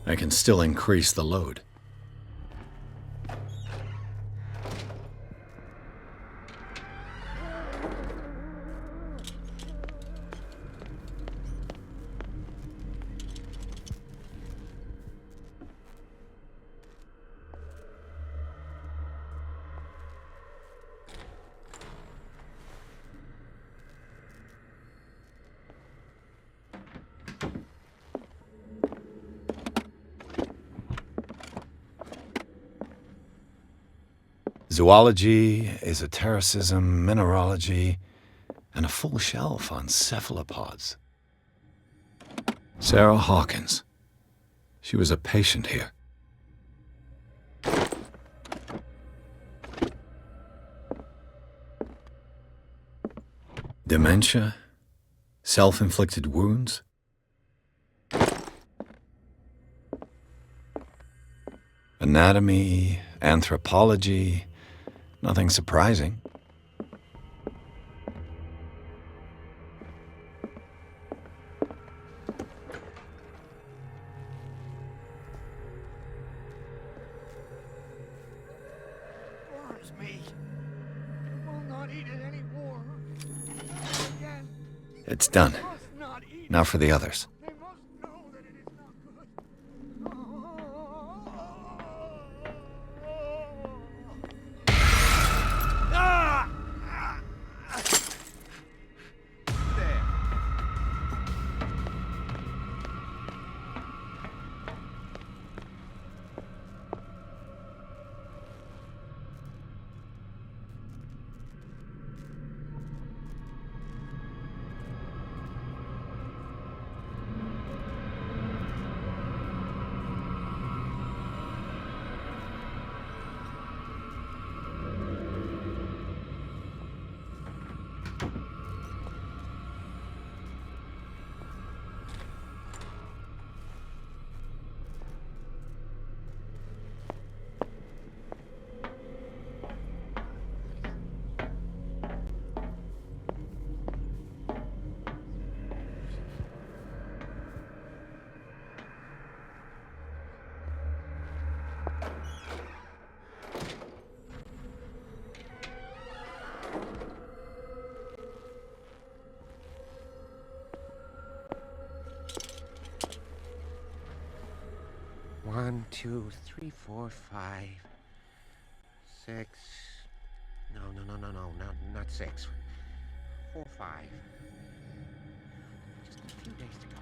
I can still increase the load. Zoology, esotericism, mineralogy, and a full shelf on cephalopods. Sarah Hawkins. She was a patient here. Dementia? Self-inflicted wounds? Anatomy, anthropology, nothing surprising. Worms me. I will not eat it anymore. Again. It's done. Must not eat Now for the others. They must know that it is not good. Ah! There. One, two, three, four, five, six. No, not six. 4, 5. Just a few days to go.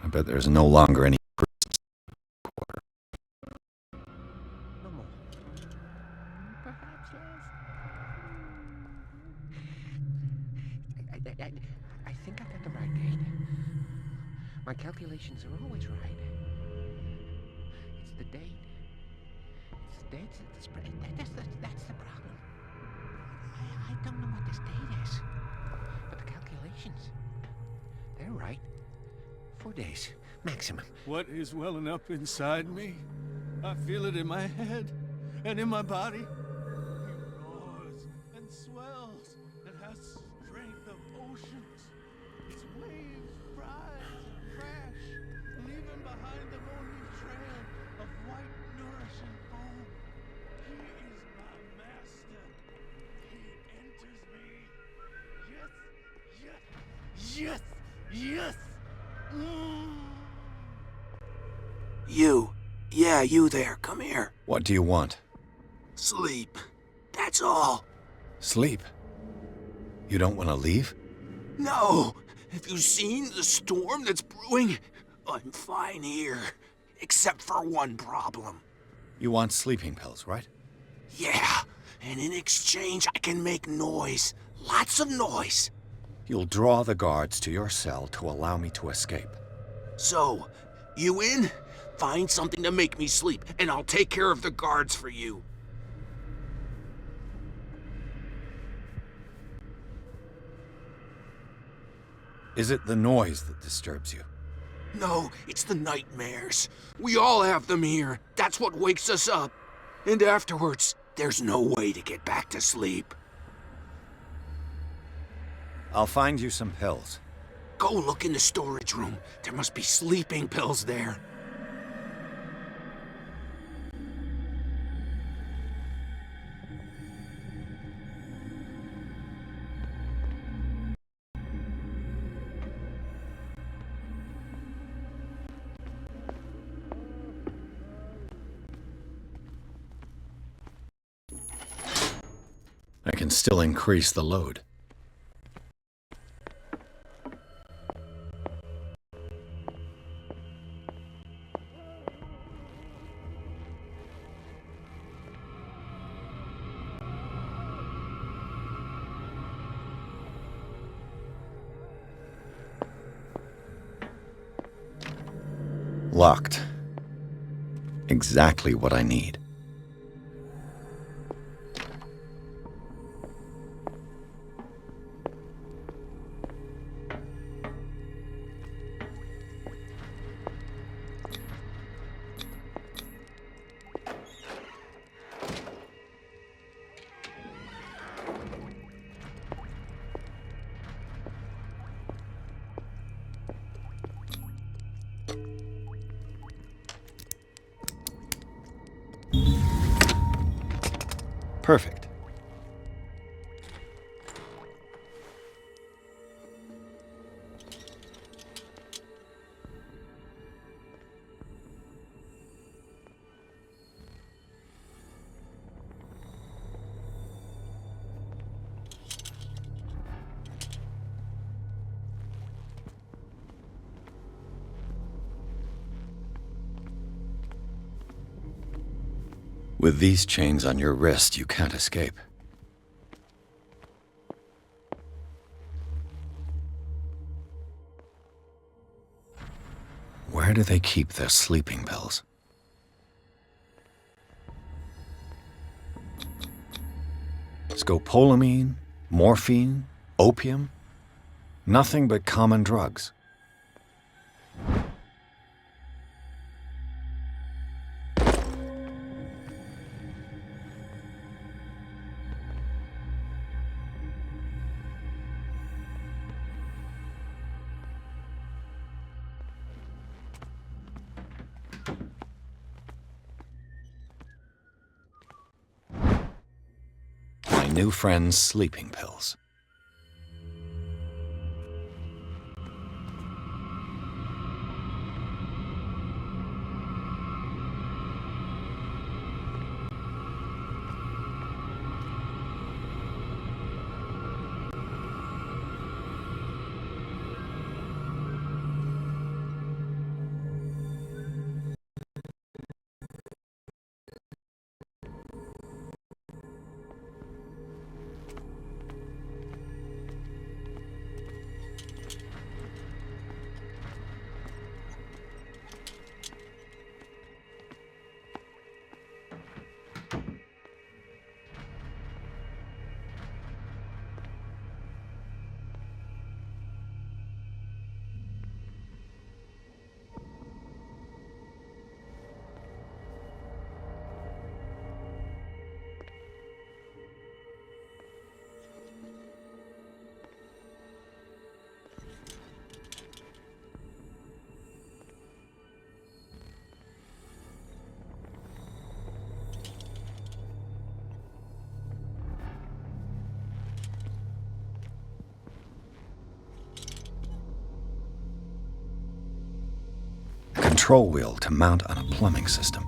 I bet there's no longer any No more. Perhaps less. I think I got the right date. My calculations are always right. It's the date. It's the date. That's the problem. I don't know what this date is. But the calculations, they're right. 4 days, maximum. What is welling up inside me? I feel it in my head and in my body. It roars and swells and has strength of oceans. Its waves rise and crash, leaving behind them only trail of white, nourishing foam. He is my master. He enters me. Yes, yes. You there, come here. What do you want? Sleep. That's all. Sleep. You don't want to leave? No! Have you seen the storm that's brewing? I'm fine here. Except for one problem. You want sleeping pills, right? Yeah, and in exchange I can make noise. Lots of noise. You'll draw the guards to your cell to allow me to escape. So, you in? Find something to make me sleep, and I'll take care of the guards for you. Is it the noise that disturbs you? No, it's the nightmares. We all have them here. That's what wakes us up. And afterwards, there's no way to get back to sleep. I'll find you some pills. Go look in the storage room. There must be sleeping pills there. I can still increase the load. Locked. Exactly what I need. Perfect. With these chains on your wrist, you can't escape. Where do they keep their sleeping pills? Scopolamine, morphine, opium? Nothing but common drugs. New friend's sleeping pills. Control wheel to mount on a plumbing system.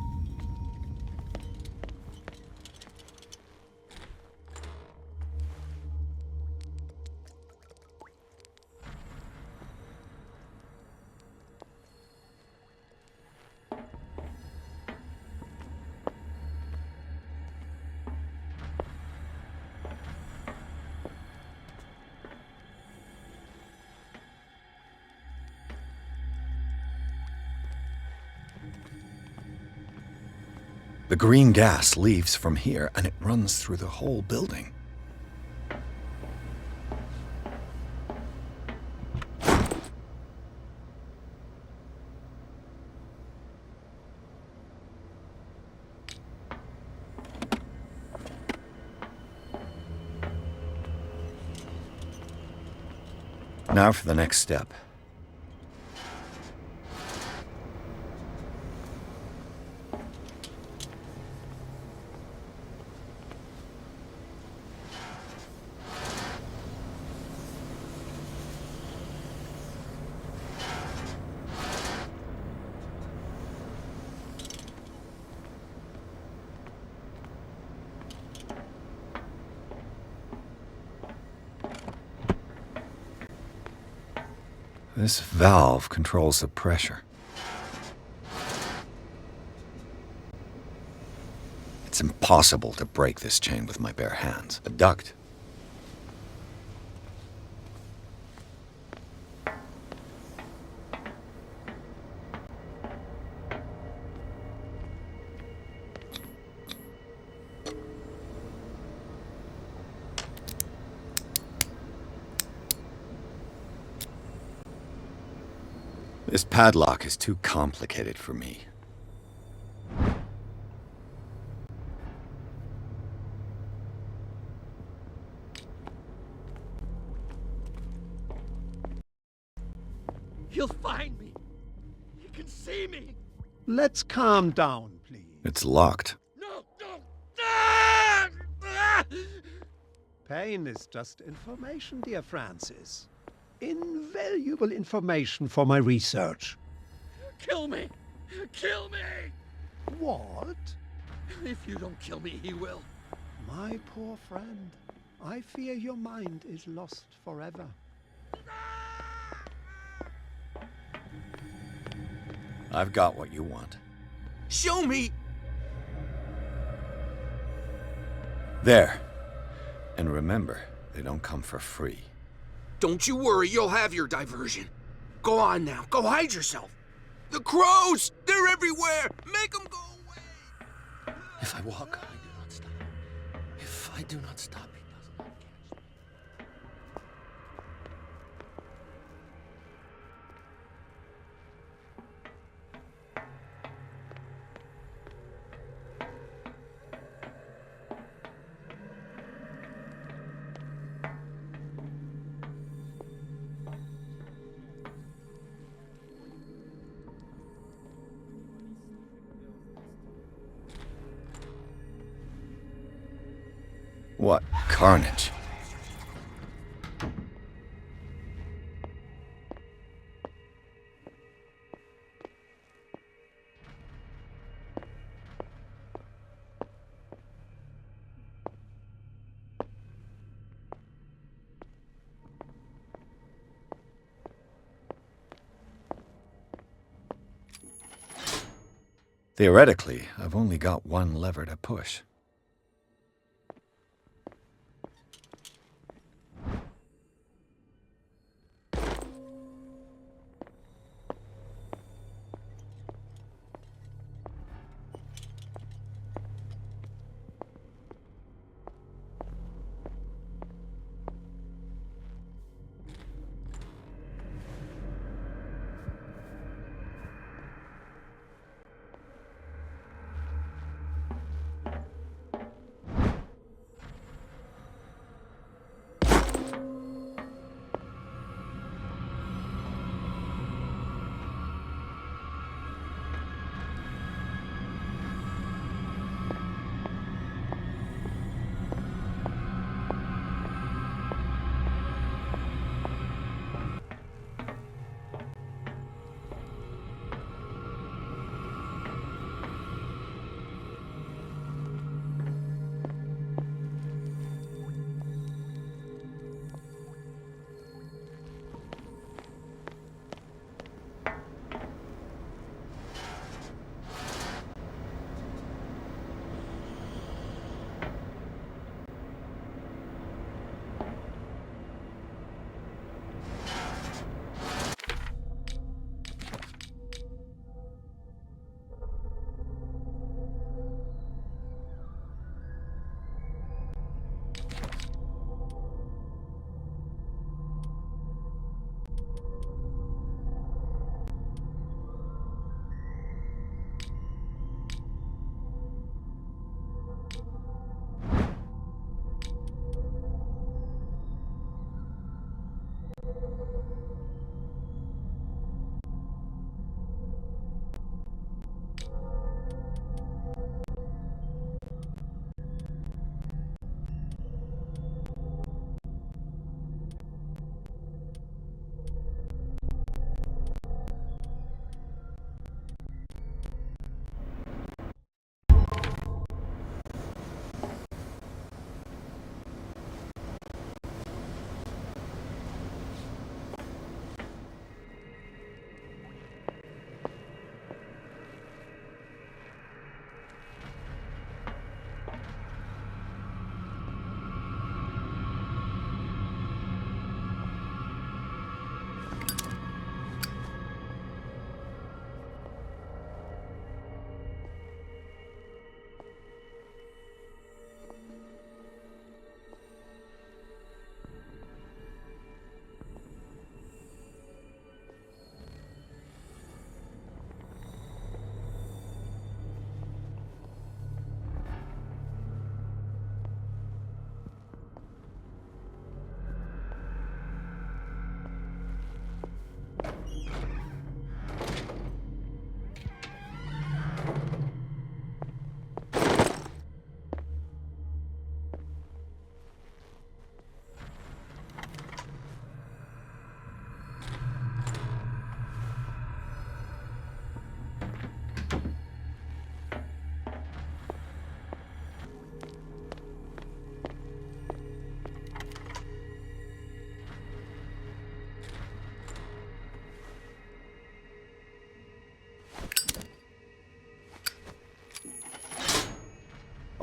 The green gas leaves from here and it runs through the whole building. Now for the next step. This valve controls the pressure. It's impossible to break this chain with my bare hands. A duct. This padlock is too complicated for me. He'll find me. He can see me. Let's calm down, please. It's locked. No, no. Ah! Ah! Pain is just information, dear Francis. Invaluable information for my research. Kill me! Kill me! What? If you don't kill me, he will. My poor friend, I fear your mind is lost forever. I've got what you want. Show me! There. And remember, they don't come for free. Don't you worry, you'll have your diversion. Go on now, go hide yourself. The crows! They're everywhere! Make them go away! If I walk, I do not stop. If I do not stop, he does not catch me. What carnage. Theoretically, I've only got one lever to push.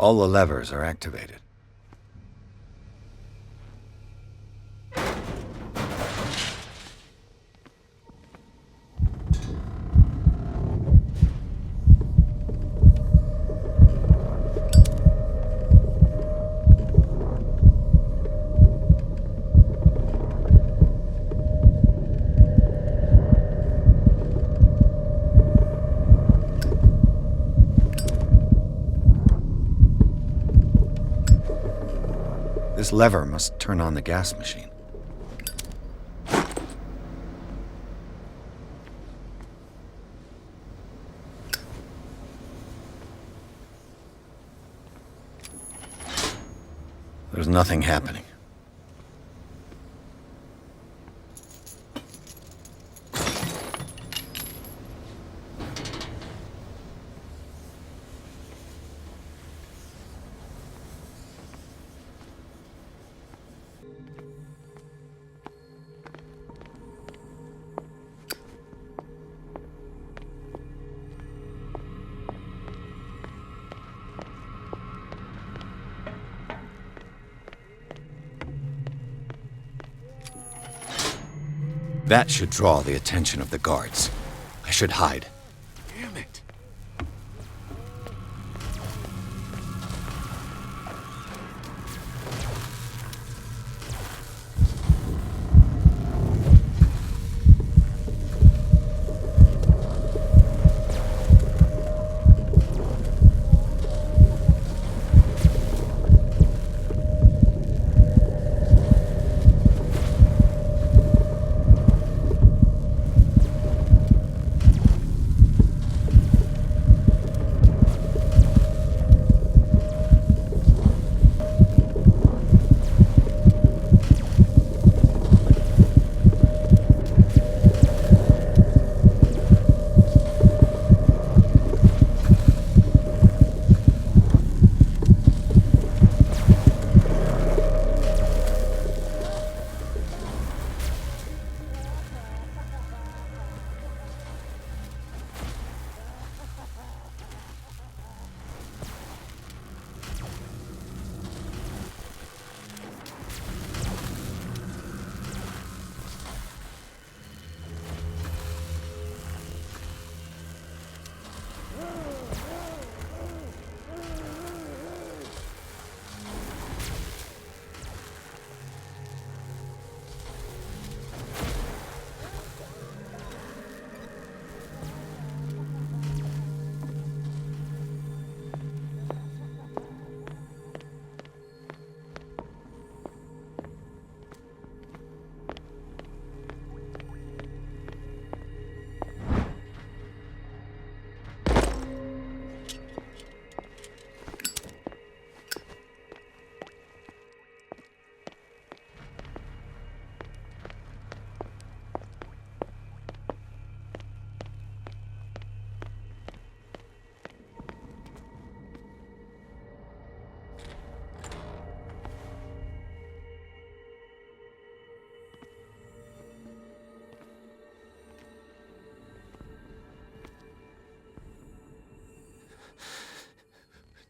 All the levers are activated. This lever must turn on the gas machine. There's nothing happening. That should draw the attention of the guards. I should hide. Damn it.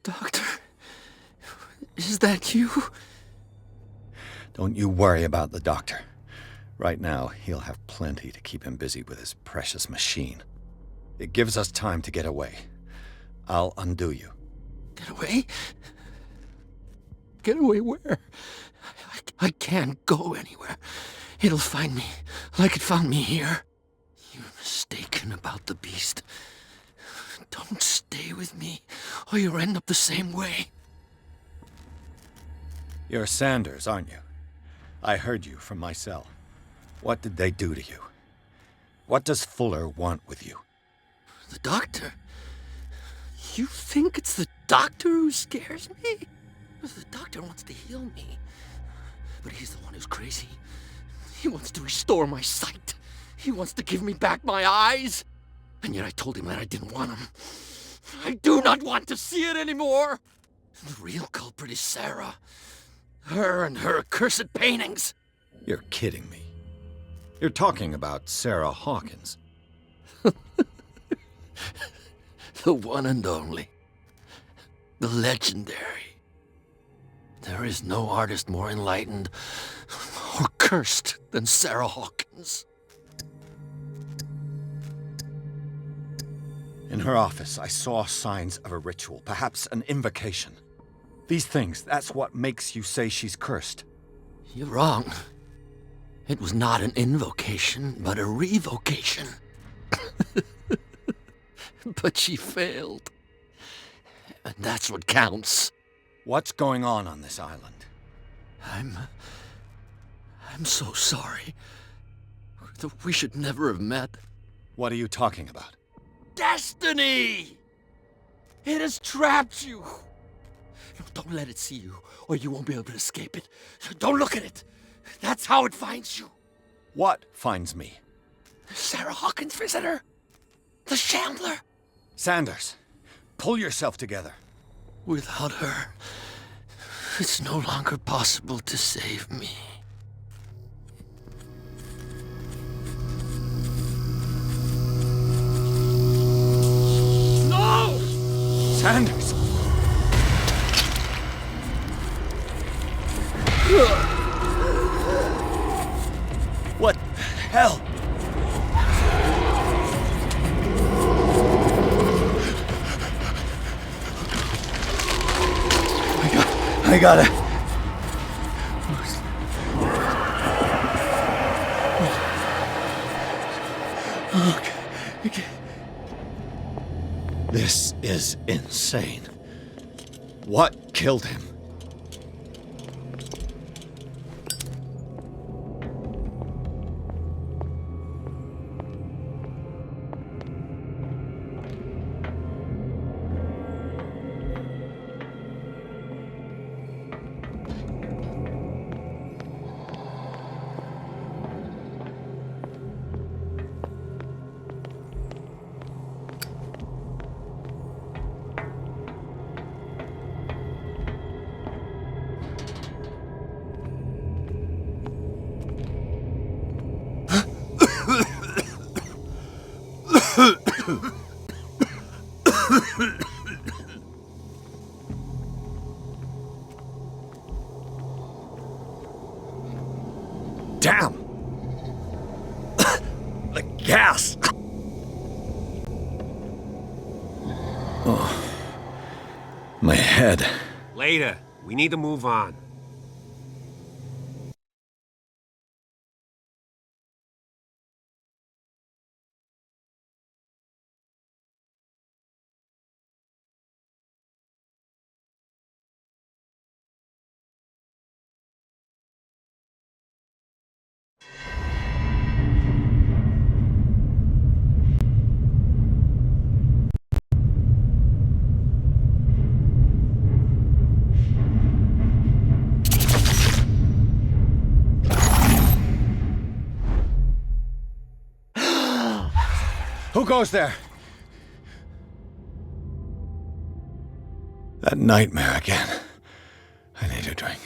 Doctor, is that you? Don't you worry about the doctor. Right now, he'll have plenty to keep him busy with his precious machine. It gives us time to get away. I'll undo you. Get away? Get away where? I can't go anywhere. It'll find me, like it found me here. You're mistaken about the beast. Don't stay with me, or you'll end up the same way. You're Sanders, aren't you? I heard you from my cell. What did they do to you? What does Fuller want with you? The doctor? You think it's the doctor who scares me? The doctor wants to heal me. But he's the one who's crazy. He wants to restore my sight. He wants to give me back my eyes. And yet I told him that I didn't want him. I do not want to see it anymore. The real culprit is Sarah. Her and her accursed paintings. You're kidding me. You're talking about Sarah Hawkins. The one and only. the legendary. There is no artist more enlightened or cursed than Sarah Hawkins. In her office, I saw signs of a ritual, perhaps an invocation. These things, that's what makes you say she's cursed. You're wrong. It was not an invocation, but a revocation. But she failed. And that's what counts. What's going on this island? I'm so sorry. We should never have met. What are you talking about? Destiny! It has trapped you. No, don't let it see you, or you won't be able to escape it. Don't look at it. That's how it finds you. What finds me? Sarah Hawkins' visitor. The Shambler. Sanders, pull yourself together. Without her, it's no longer possible to save me. No! Sanders! What the hell? I gotta... Okay. This is insane. What killed him? Damn! The gas! Oh. My head. Later. We need to move on. Who goes there? That nightmare again. I need a drink.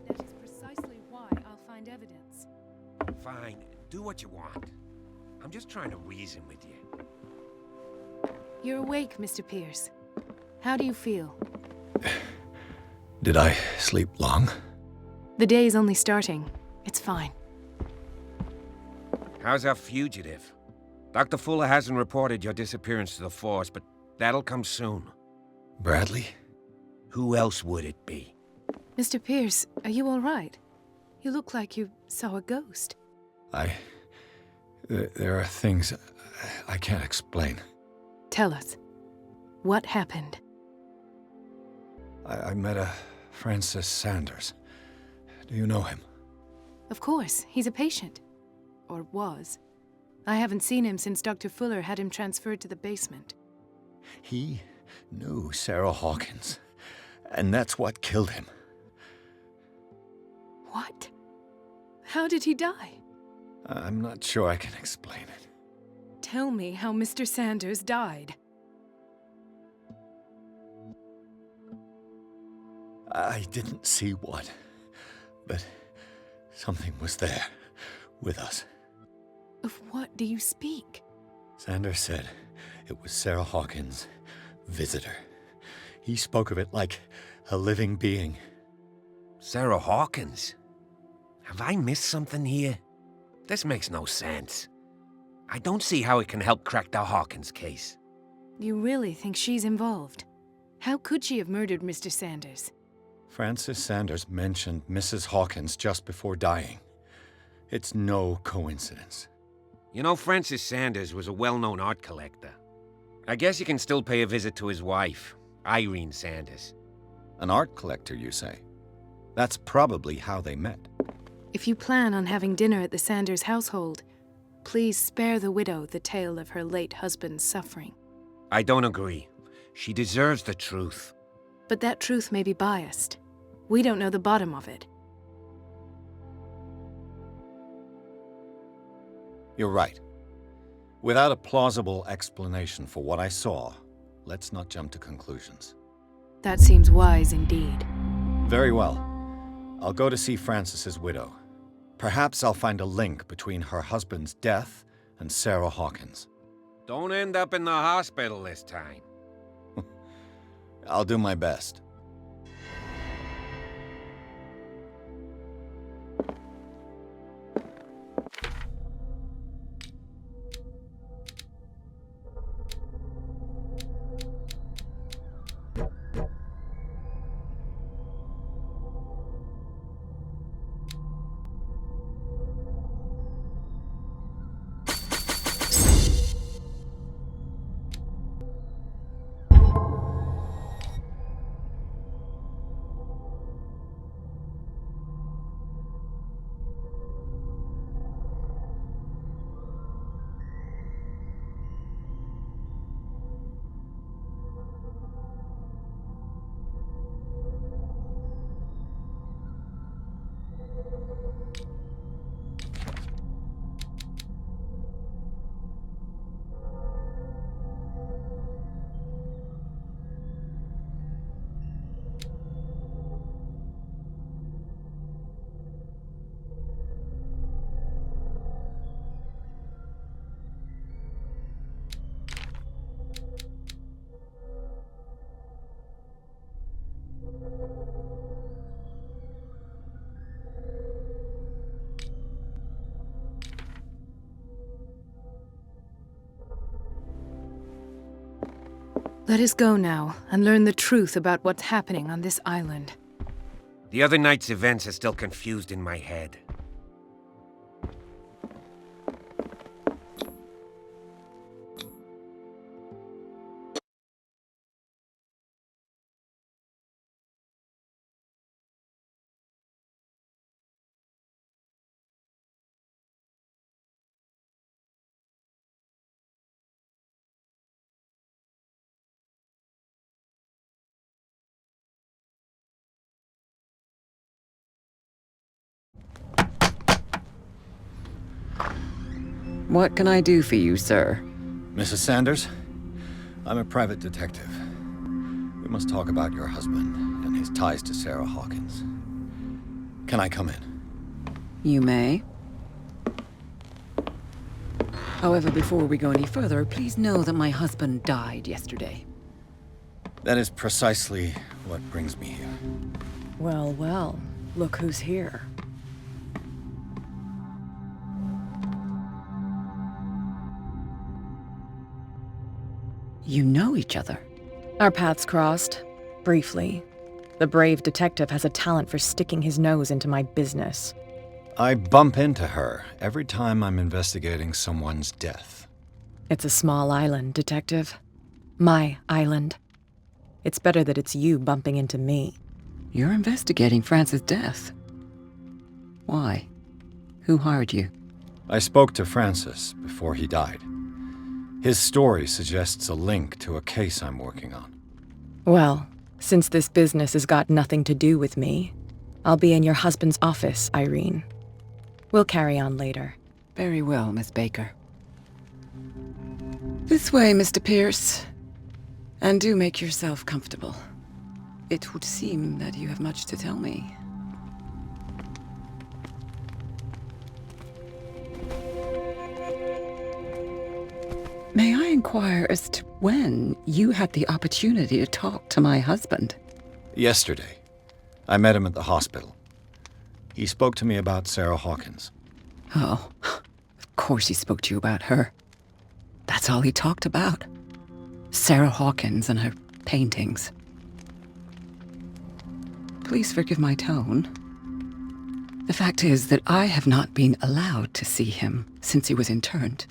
That is precisely why I'll find evidence. Fine. Do what you want. I'm just trying to reason with you. You're awake, Mr. Pierce. How do you feel? Did I sleep long? The day is only starting. It's fine. How's our fugitive? Dr. Fuller hasn't reported your disappearance to the force, but that'll come soon. Bradley? Who else would it be? Mr. Pierce, are you all right? You look like you saw a ghost. There are things I can't explain. Tell us. What happened? I met a Francis Sanders. Do you know him? Of course, he's a patient. Or was. I haven't seen him since Dr. Fuller had him transferred to the basement. He knew Sarah Hawkins, and that's what killed him. What? How did he die? I'm not sure I can explain it. Tell me how Mr. Sanders died. I didn't see what, but something was there, with us. Of what do you speak? Sanders said it was Sarah Hawkins' visitor. He spoke of it like a living being. Sarah Hawkins? Have I missed something here? This makes no sense. I don't see how it can help crack the Hawkins case. You really think she's involved? How could she have murdered Mr. Sanders? Francis Sanders mentioned Mrs. Hawkins just before dying. It's no coincidence. You know, Francis Sanders was a well-known art collector. I guess you can still pay a visit to his wife, Irene Sanders. An art collector, you say? That's probably how they met. If you plan on having dinner at the Sanders household, please spare the widow the tale of her late husband's suffering. I don't agree. She deserves the truth. But that truth may be biased. We don't know the bottom of it. You're right. Without a plausible explanation for what I saw, let's not jump to conclusions. That seems wise indeed. Very well. I'll go to see Francis's widow. Perhaps I'll find a link between her husband's death and Sarah Hawkins. Don't end up in the hospital this time. I'll do my best. Let us go now and learn the truth about what's happening on this island. The other night's events are still confused in my head. What can I do for you, sir? Mrs. Sanders, I'm a private detective. We must talk about your husband and his ties to Sarah Hawkins. Can I come in? You may. However, before we go any further, please know that my husband died yesterday. That is precisely what brings me here. Well, well, look who's here. You know each other. Our paths crossed, briefly. The brave detective has a talent for sticking his nose into my business. I bump into her every time I'm investigating someone's death. It's a small island, detective. My island. It's better that it's you bumping into me. You're investigating Francis' death. Why? Who hired you? I spoke to Francis before he died. His story suggests a link to a case I'm working on. Well, since this business has got nothing to do with me, I'll be in your husband's office, Irene. We'll carry on later. Very well, Miss Baker. This way, Mr. Pierce. And do make yourself comfortable. It would seem that you have much to tell me. May I inquire as to when you had the opportunity to talk to my husband? Yesterday. I met him at the hospital. He spoke to me about Sarah Hawkins. Oh, of course he spoke to you about her. That's all he talked about. Sarah Hawkins and her paintings. Please forgive my tone. The fact is that I have not been allowed to see him since he was interned.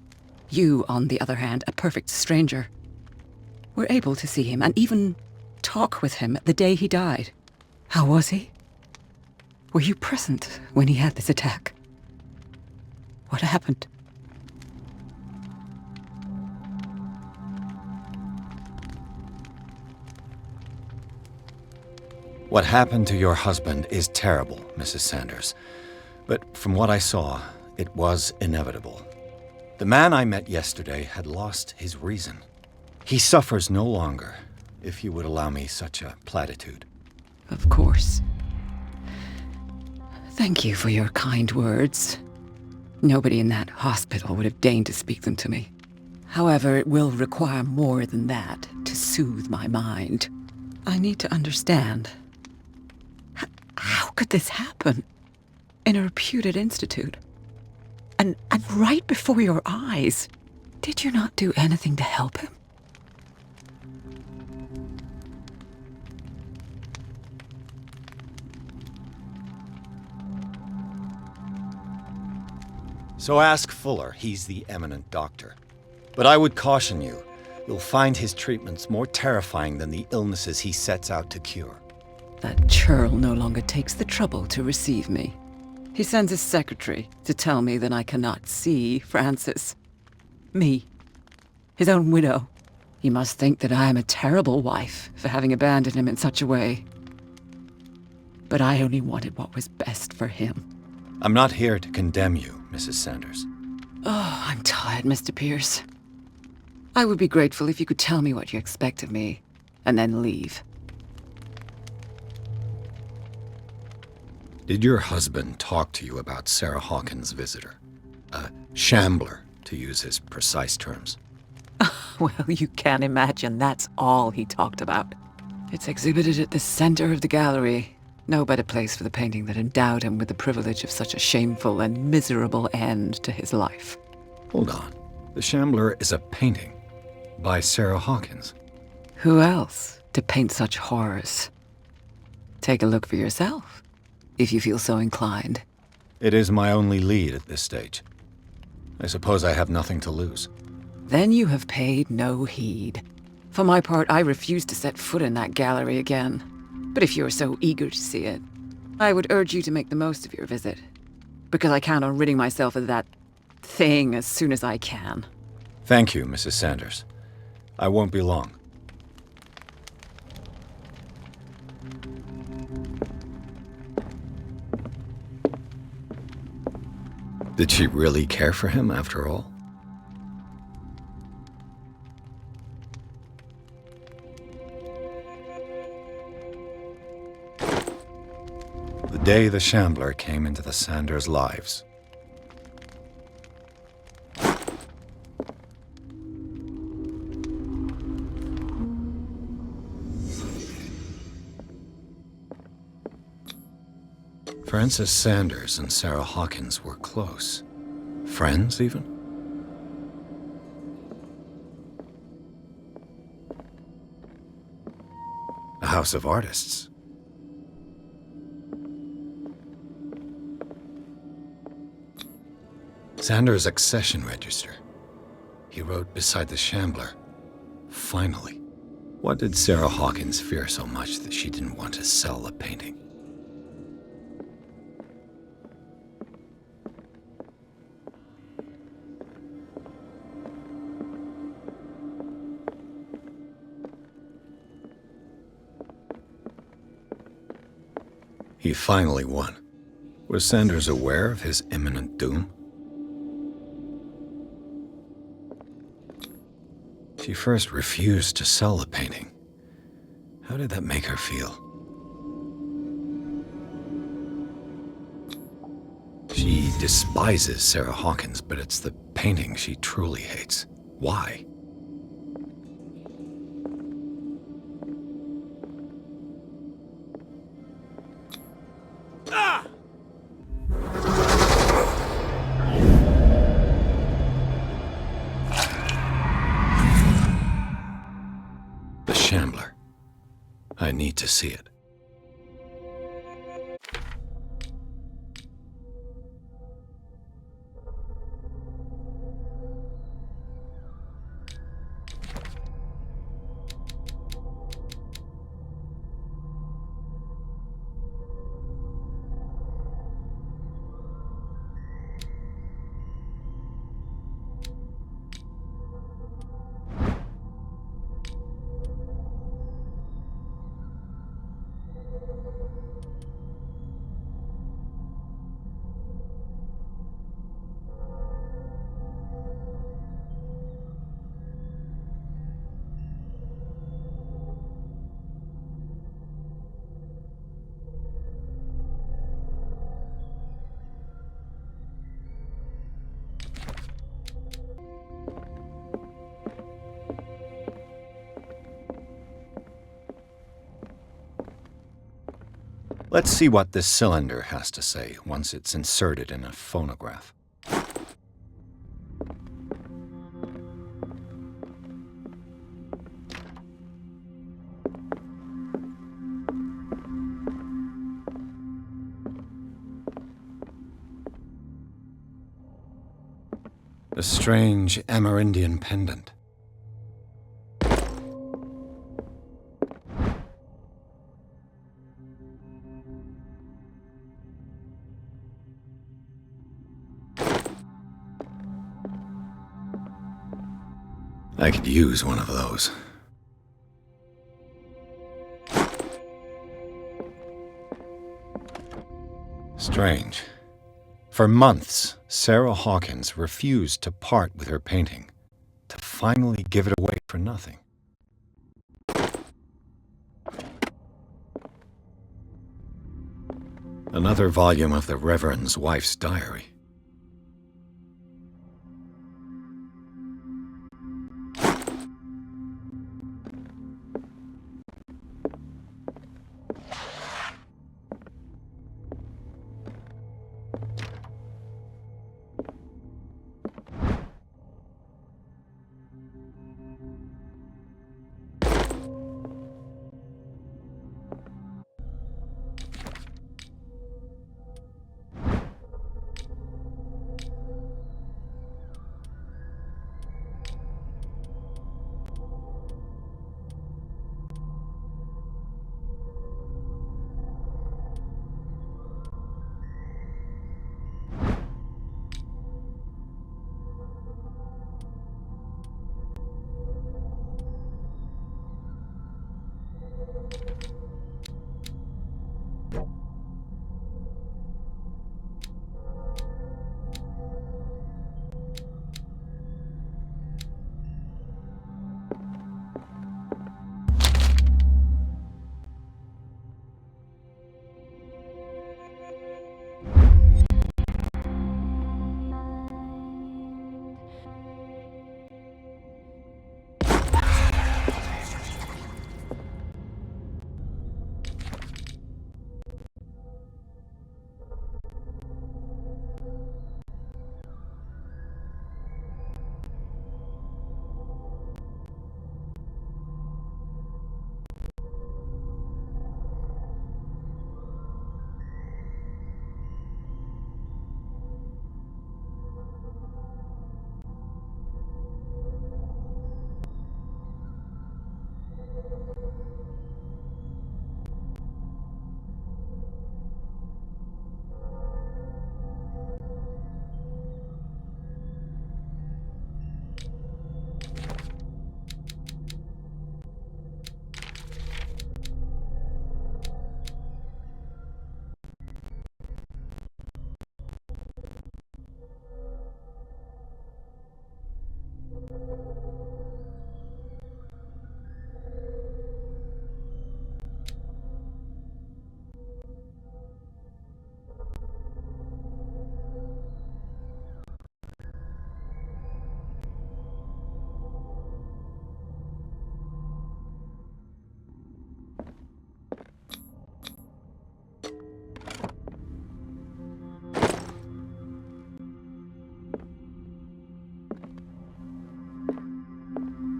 You, on the other hand, a perfect stranger, were able to see him and even talk with him the day he died. How was he? Were you present when he had this attack? What happened? What happened to your husband is terrible, Mrs. Sanders. But from what I saw, it was inevitable. The man I met yesterday had lost his reason. He suffers no longer, if you would allow me such a platitude. Of course. Thank you for your kind words. Nobody in that hospital would have deigned to speak them to me. However, it will require more than that to soothe my mind. I need to understand. How could this happen? In a reputed institute? And right before your eyes. Did you not do anything to help him? So ask Fuller, he's the eminent doctor. But I would caution you, you'll find his treatments more terrifying than the illnesses he sets out to cure. That churl no longer takes the trouble to receive me. He sends his secretary to tell me that I cannot see Francis. Me. His own widow. He must think that I am a terrible wife for having abandoned him in such a way. But I only wanted what was best for him. I'm not here to condemn you, Mrs. Sanders. Oh, I'm tired, Mr. Pierce. I would be grateful if you could tell me what you expect of me, and then leave. Did your husband talk to you about Sarah Hawkins' visitor? A shambler, to use his precise terms. Well, you can imagine that's all he talked about. It's exhibited at the center of the gallery. No better place for the painting that endowed him with the privilege of such a shameful and miserable end to his life. Hold on. The Shambler is a painting by Sarah Hawkins. Who else to paint such horrors? Take a look for yourself, if you feel so inclined. It is my only lead at this stage. I suppose I have nothing to lose. Then you have paid no heed. For my part, I refuse to set foot in that gallery again. But if you are so eager to see it, I would urge you to make the most of your visit. Because I count on ridding myself of that thing as soon as I can. Thank you, Mrs. Sanders. I won't be long. Did she really care for him after all? The day the Shambler came into the Sanders' lives. Francis Sanders and Sarah Hawkins were close. Friends, even? A house of artists. Sanders' accession register. He wrote beside the Shambler, "Finally." What did Sarah Hawkins fear so much that she didn't want to sell the painting? He finally won. Was Sanders aware of his imminent doom? She first refused to sell the painting. How did that make her feel? She despises Sarah Hawkins, but it's the painting she truly hates. Why? The Shambler. I need to see it. Let's see what this cylinder has to say once it's inserted in a phonograph. A strange Amerindian pendant. I could use one of those. Strange. For months, Sarah Hawkins refused to part with her painting, to finally give it away for nothing. Another volume of the Reverend's wife's diary.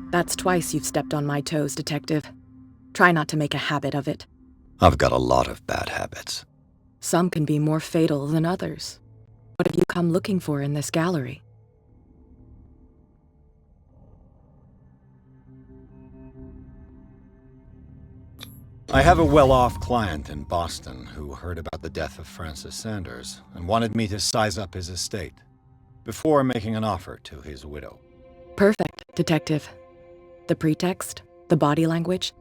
That's twice you've stepped on my toes, Detective. Try not to make a habit of it. I've got a lot of bad habits. Some can be more fatal than others. What have you come looking for in this gallery? I have a well-off client in Boston who heard about the death of Francis Sanders and wanted me to size up his estate before making an offer to his widow. Perfect, Detective. The pretext? The body language?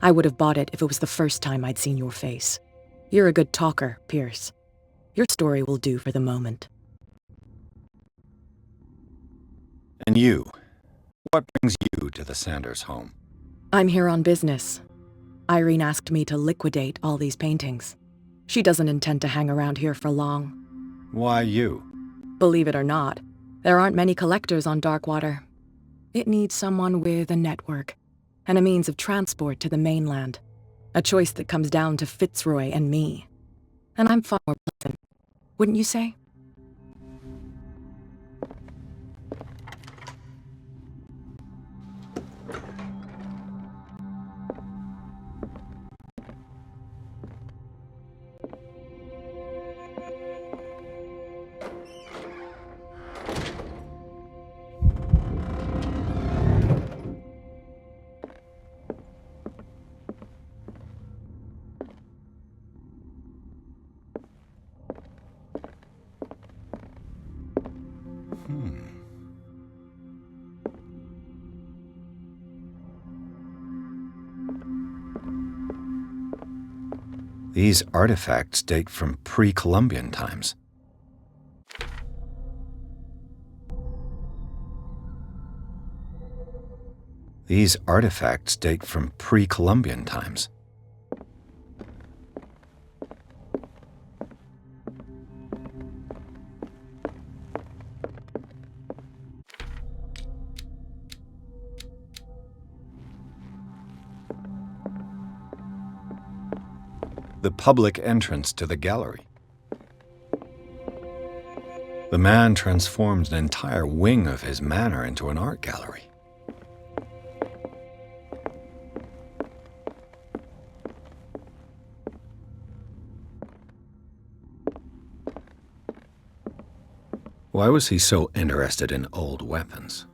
I would have bought it if it was the first time I'd seen your face. You're a good talker, Pierce. Your story will do for the moment. And you? What brings you to the Sanders home? I'm here on business. Irene asked me to liquidate all these paintings. She doesn't intend to hang around here for long. Why you? Believe it or not, there aren't many collectors on Darkwater. It needs someone with a network and a means of transport to the mainland. A choice that comes down to Fitzroy and me. And I'm far more pleasant, wouldn't you say? These artifacts date from pre-Columbian times. These artifacts date from pre-Columbian times. The public entrance to the gallery. The man transformed an entire wing of his manor into an art gallery. Why was he so interested in old weapons?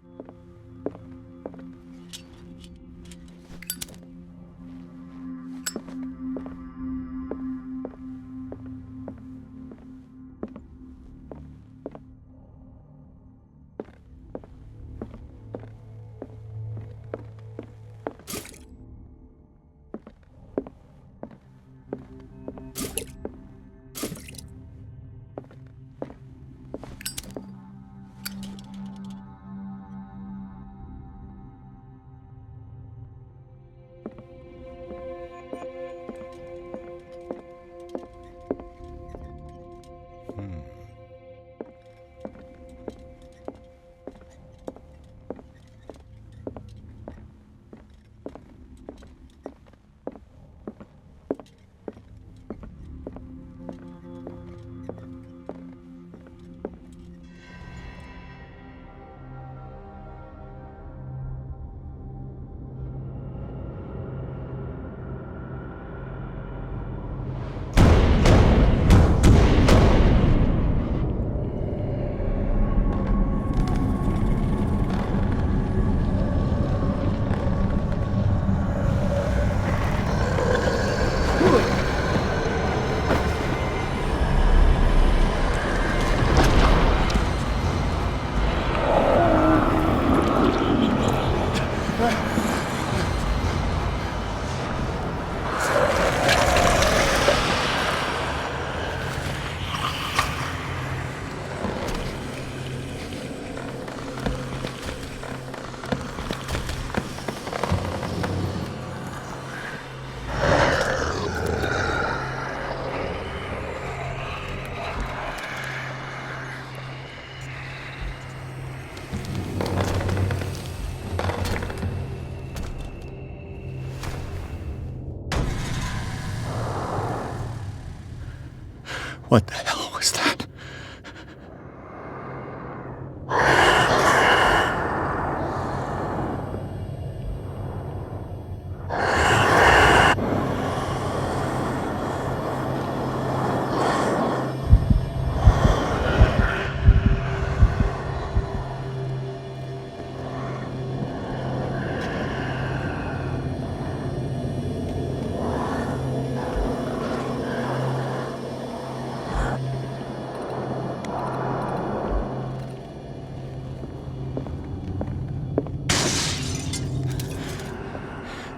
What the hell was that?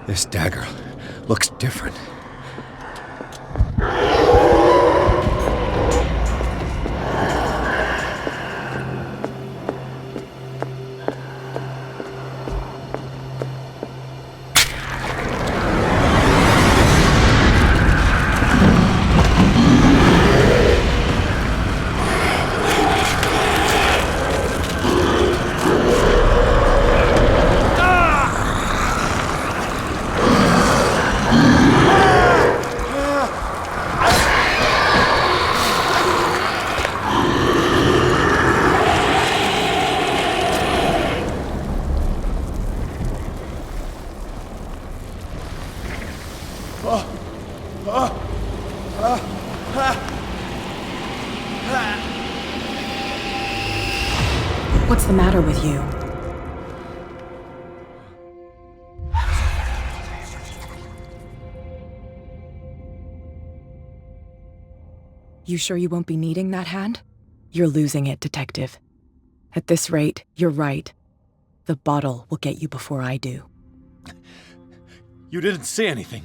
This dagger looks different. What's the matter with you? You sure you won't be needing that hand? You're losing it, Detective. At this rate, you're right. The bottle will get you before I do. You didn't see anything.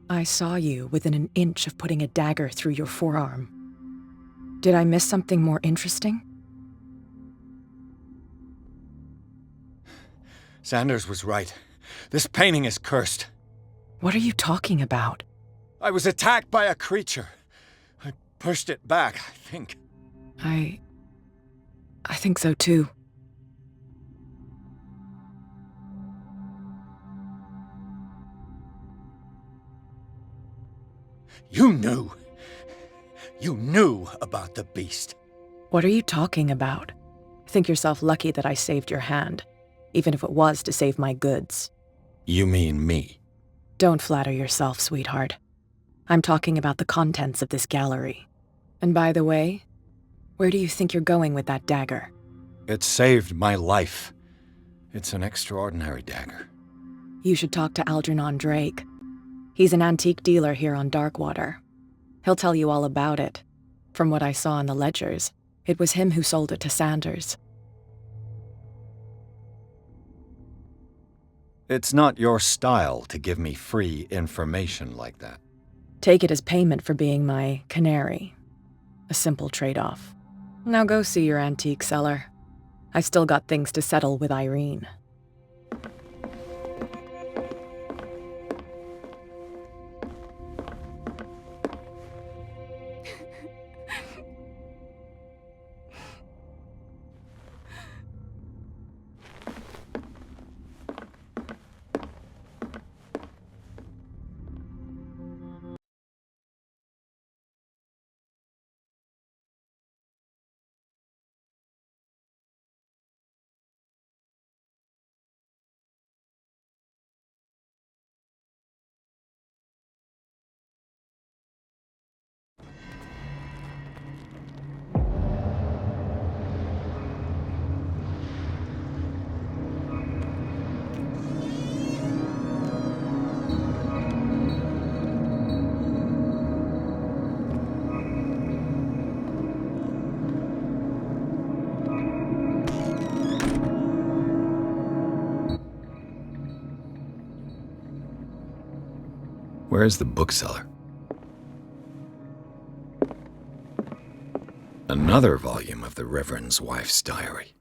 I saw you within an inch of putting a dagger through your forearm. Did I miss something more interesting? Sanders was right. This painting is cursed. What are you talking about? I was attacked by a creature. I pushed it back, I think. I think so too. You knew. You knew about the beast. What are you talking about? Think yourself lucky that I saved your hand, even if it was to save my goods. You mean me? Don't flatter yourself, sweetheart. I'm talking about the contents of this gallery. And by the way, where do you think you're going with that dagger? It saved my life. It's an extraordinary dagger. You should talk to Algernon Drake. He's an antique dealer here on Darkwater. He'll tell you all about it. From what I saw in the ledgers, it was him who sold it to Sanders. It's not your style to give me free information like that. Take it as payment for being my canary. A simple trade-off. Now go see your antique seller. I still got things to settle with Irene. Where's the bookseller? Another volume of the Reverend's wife's diary.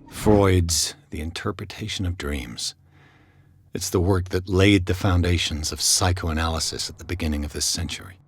Freud's The Interpretation of Dreams. It's the work that laid the foundations of psychoanalysis at the beginning of this century.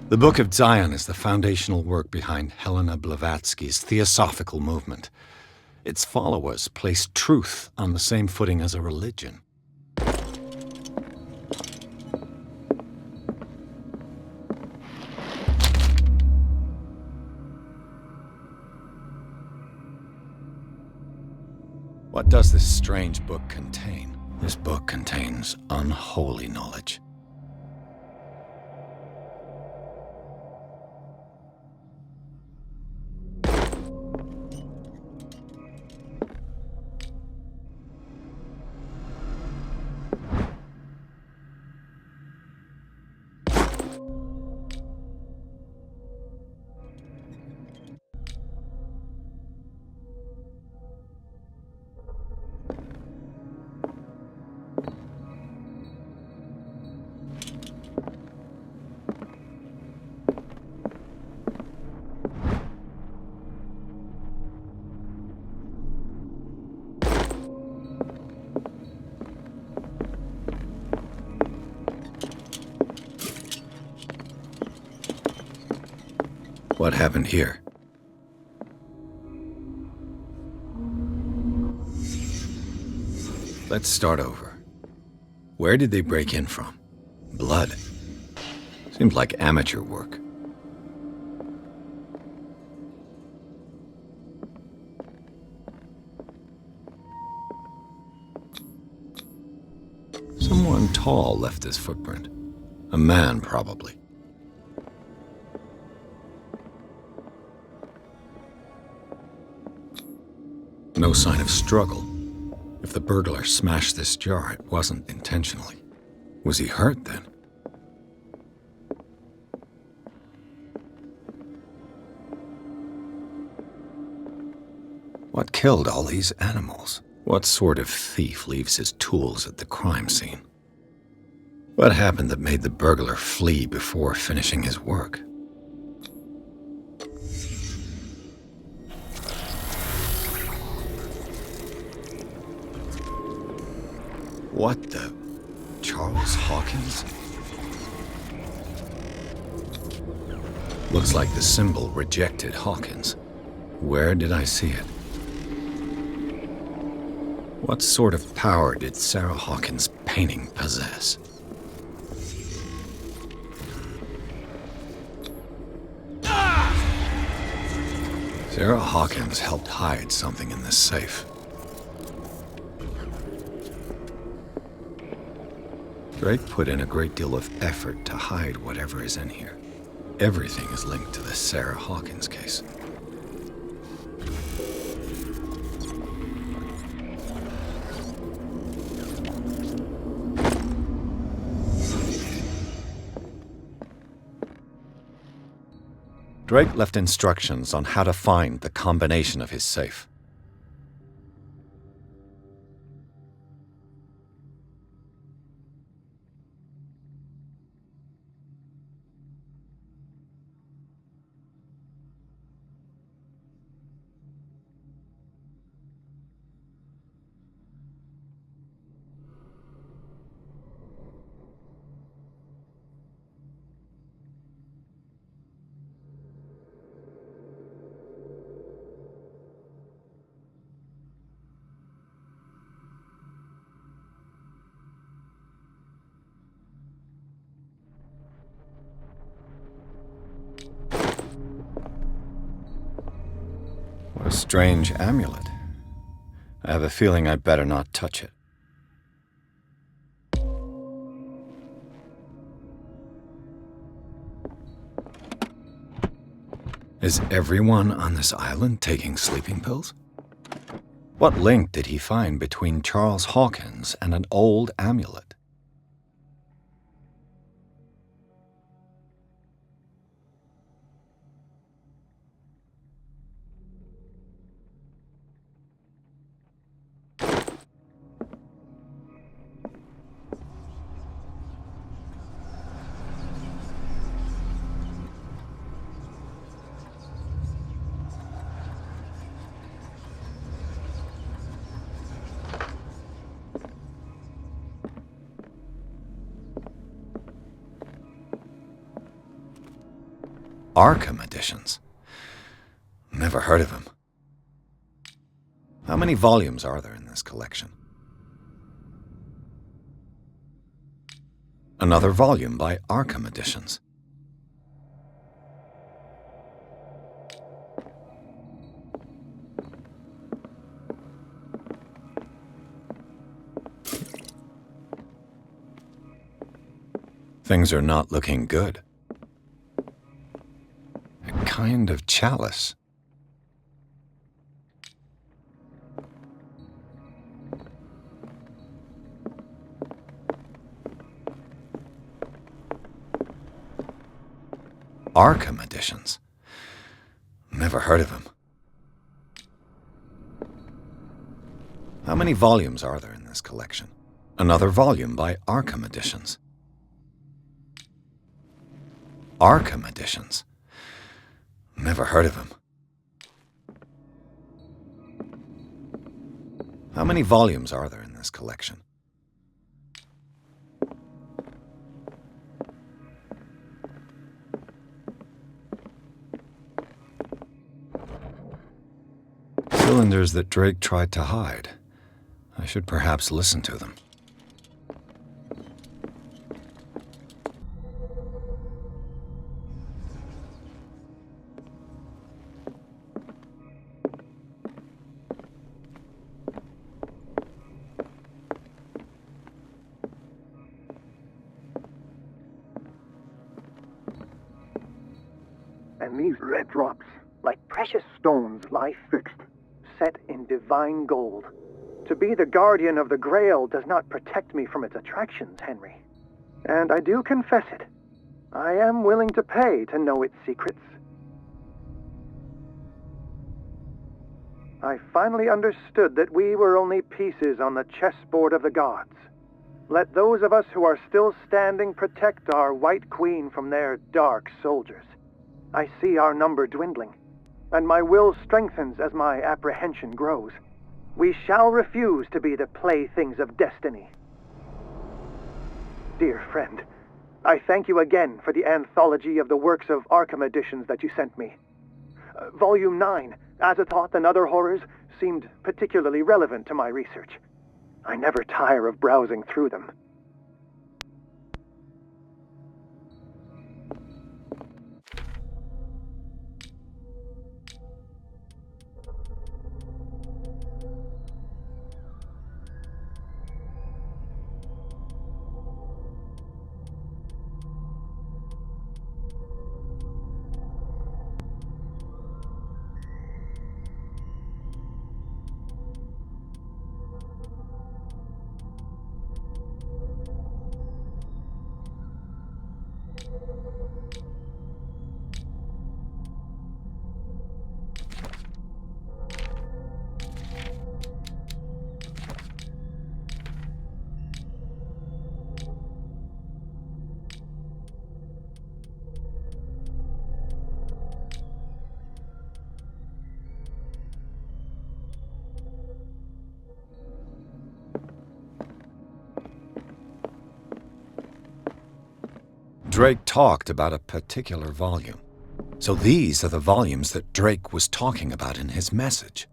The Book of Zion is the foundational work behind Helena Blavatsky's Theosophical movement. Its followers place truth on the same footing as a religion. What does this strange book contain? This book contains unholy knowledge. What happened here? Let's start over. Where did they break in from? Blood. Seems like amateur work. Someone tall left this footprint. A man, probably. No sign of struggle. If the burglar smashed this jar, it wasn't intentionally. Was he hurt then? What killed all these animals? What sort of thief leaves his tools at the crime scene? What happened that made the burglar flee before finishing his work? What the? Charles Hawkins? Looks like the symbol rejected Hawkins. Where did I see it? What sort of power did Sarah Hawkins' painting possess? Sarah Hawkins helped hide something in this safe. Drake put in a great deal of effort to hide whatever is in here. Everything is linked to the Sarah Hawkins case. Drake left instructions on how to find the combination of his safe. What a strange amulet. I have a feeling I'd better not touch it. Is everyone on this island taking sleeping pills? What link did he find between Charles Hawkins and an old amulet? Arkham editions. Never heard of him. How many volumes are there in this collection? Another volume by Arkham Editions. Things are not looking good. A kind of chalice. Arkham Editions. Never heard of him. How many volumes are there in this collection? Another volume by Arkham Editions. Arkham Editions. Never heard of him. How many volumes are there in this collection? Cylinders that Drake tried to hide. I should perhaps listen to them. And these red drops, like precious stones, lie fixed, set in divine gold. To be the guardian of the Grail does not protect me from its attractions, Henry. And I do confess it. I am willing to pay to know its secrets. I finally understood that we were only pieces on the chessboard of the gods. Let those of us who are still standing protect our White Queen from their dark soldiers. I see our number dwindling, and my will strengthens as my apprehension grows. We shall refuse to be the playthings of destiny. Dear friend, I thank you again for the anthology of the works of Arkham Editions that you sent me. Volume 9, Azathoth and Other Horrors, seemed particularly relevant to my research. I never tire of browsing through them. Drake talked about a particular volume. So these are the volumes that Drake was talking about in his message.